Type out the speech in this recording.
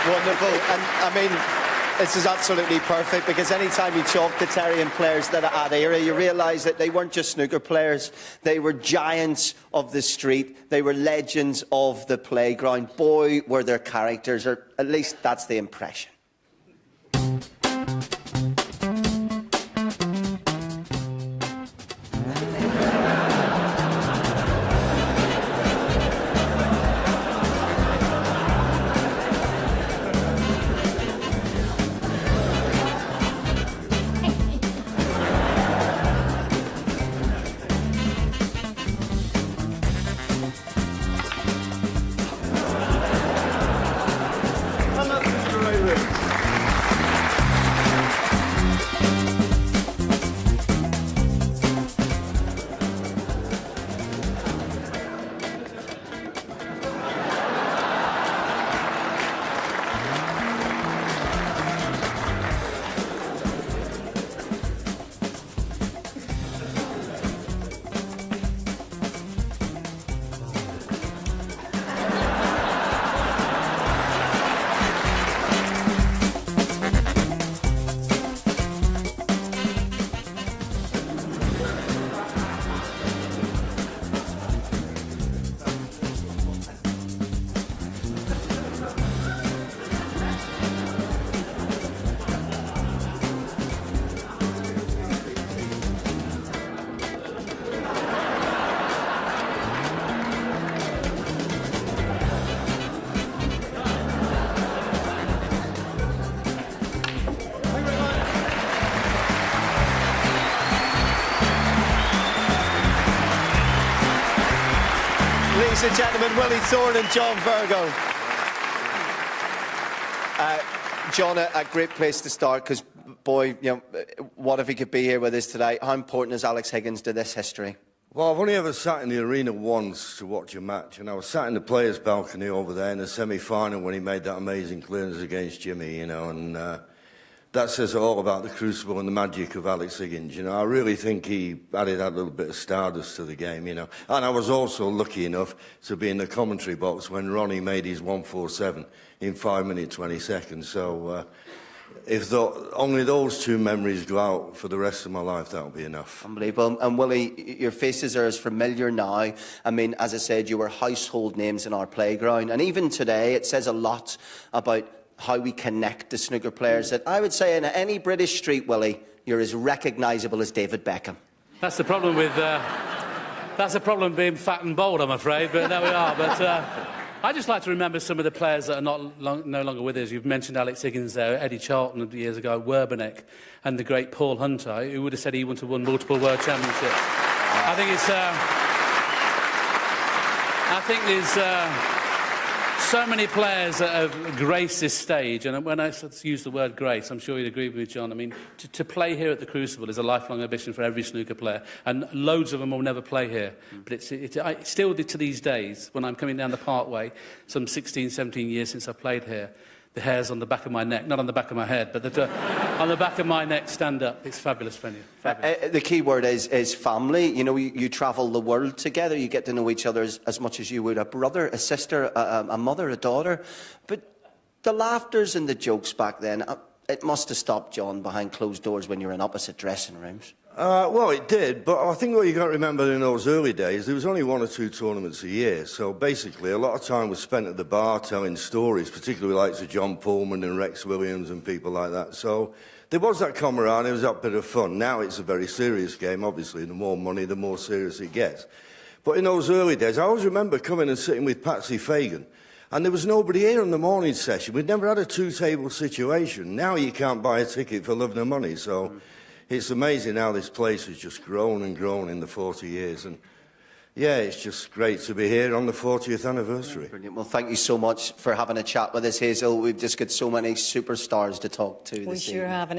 Wonderful. And, I mean, this is absolutely perfect, because any time you talk to Terrian players that era, you realise that they weren't just snooker players. They were giants of the street. They were legends of the playground. Boy, were their characters, or at least that's the impression. Ladies and gentlemen, Willie Thorne and John Virgo. John, a great place to start, because, boy, you know, what if he could be here with us today? How important is Alex Higgins to this history? Well, I've only ever sat in the arena once to watch a match, and I was sat in the players' balcony over there in the semi-final when he made that amazing clearance against Jimmy, you know, and that says all about the crucible and the magic of Alex Higgins, you know. I really think he added that little bit of stardust to the game, you know. And I was also lucky enough to be in the commentary box when Ronnie made his 147 in 5 minutes 20 seconds. So if only those two memories go out for the rest of my life, that'll be enough. Unbelievable. And Willie, your faces are as familiar now. I mean, as I said, you were household names in our playground. And even today, it says a lot about how we connect to snooker players, that I would say in any British street, Willie, you're as recognisable as David Beckham. That's the problem with... that's the problem being fat and bold, I'm afraid, but there we are. But I just like to remember some of the players that are no longer with us. You've mentioned Alex Higgins there, Eddie Charlton years ago, Werbeneck, and the great Paul Hunter, who would have said he would have won multiple World Championships. I think it's... I think there's... so many players that have graced this stage, and when I use the word grace, I'm sure you'd agree with me, John. I mean, to play here at the Crucible is a lifelong ambition for every snooker player, and loads of them will never play here. But it's still to these days, when I'm coming down the Parkway, some 16, 17 years since I played here, the hairs on the back of my neck, not on the back of my head, but on the back of my neck stand up. It's fabulous venue. Fabulous. The key word is family. You know, you travel the world together. You get to know each other as much as you would a brother, a sister, a mother, a daughter. But the laughters and the jokes back then, it must have stopped, John, behind closed doors when you were in opposite dressing rooms. Well, it did, but I think what you got to remember in those early days, there was only 1 or 2 tournaments a year, so basically a lot of time was spent at the bar telling stories, particularly like to John Pullman and Rex Williams and people like that. So there was that camaraderie, there was that bit of fun. Now it's a very serious game, obviously. The more money, the more serious it gets. But in those early days, I always remember coming and sitting with Patsy Fagan, and there was nobody here in the morning session. We'd never had a two-table situation. Now you can't buy a ticket for love nor money, so... It's amazing how this place has just grown and grown in the 40 years. And, yeah, it's just great to be here on the 40th anniversary. Brilliant. Well, thank you so much for having a chat with us, Hazel. We've just got so many superstars to talk to this evening. We sure have.